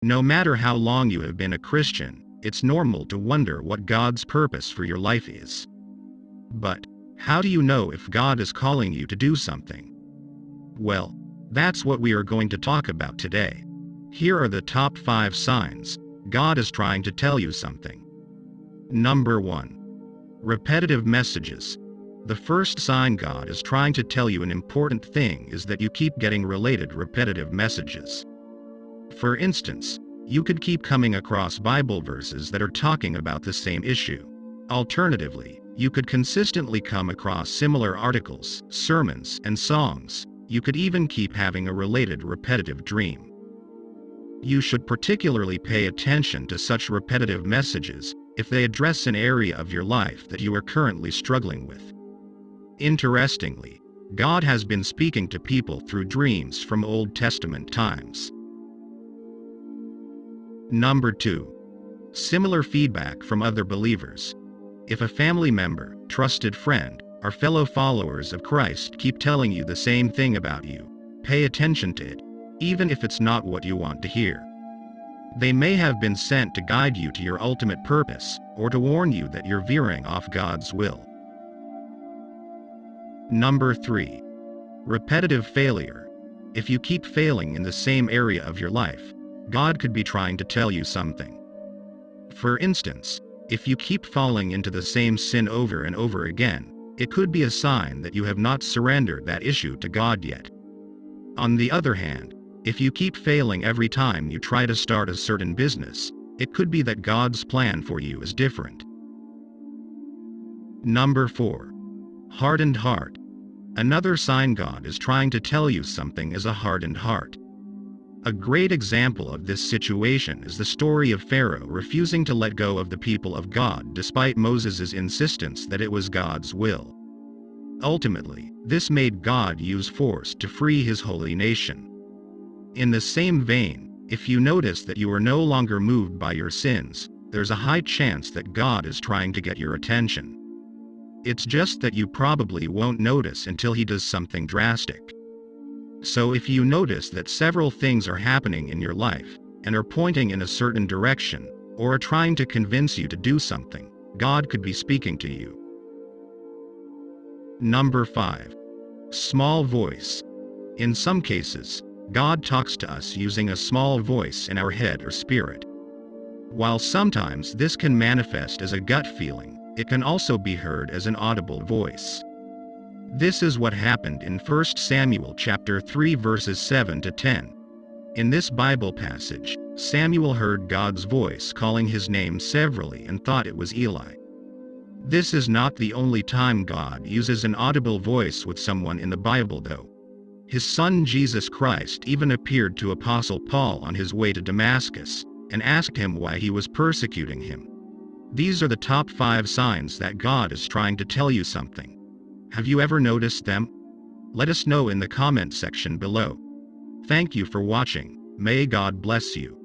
No matter how long you have been a Christian, it's normal to wonder what God's purpose for your life is. But how do you know if God is calling you to do something? Well, that's what we are going to talk about today. Here are the top 5 signs God is trying to tell you something. Number 1. Repetitive messages. The first sign God is trying to tell you an important thing is that you keep getting related repetitive messages. For instance, you could keep coming across Bible verses that are talking about the same issue. Alternatively, you could consistently come across similar articles, sermons, and songs. You could even keep having a related repetitive dream. You should particularly pay attention to such repetitive messages if they address an area of your life that you are currently struggling with. Interestingly, God has been speaking to people through dreams from Old Testament times. Number 2. Similar feedback from other believers. If a family member, trusted friend, or fellow followers of Christ keep telling you the same thing about you, pay attention to it, even if it's not what you want to hear. They may have been sent to guide you to your ultimate purpose, or to warn you that you're veering off God's will. Number 3. Repetitive failure. If you keep failing in the same area of your life, God could be trying to tell you something. For instance, if you keep falling into the same sin over and over again, it could be a sign that you have not surrendered that issue to God yet. On the other hand, if you keep failing every time you try to start a certain business, it could be that God's plan for you is different. Number 4. Hardened heart. Another sign God is trying to tell you something is a hardened heart. A great example of this situation is the story of Pharaoh refusing to let go of the people of God despite Moses' insistence that it was God's will. Ultimately, this made God use force to free his holy nation. In the same vein, if you notice that you are no longer moved by your sins, there's a high chance that God is trying to get your attention. It's just that you probably won't notice until he does something drastic. So if you notice that several things are happening in your life, and are pointing in a certain direction, or are trying to convince you to do something, God could be speaking to you. Number 5. Small voice. In some cases, God talks to us using a small voice in our head or spirit. While sometimes this can manifest as a gut feeling, it can also be heard as an audible voice. This is what happened in 1 Samuel chapter 3 verses 7 to 10. In this Bible passage, Samuel heard God's voice calling his name severally and thought it was Eli. This is not the only time God uses an audible voice with someone in the Bible though. His son Jesus Christ even appeared to Apostle Paul on his way to Damascus, and asked him why he was persecuting him. These are the top 5 signs that God is trying to tell you something. Have you ever noticed them? Let us know in the comment section below. Thank you for watching. May God bless you.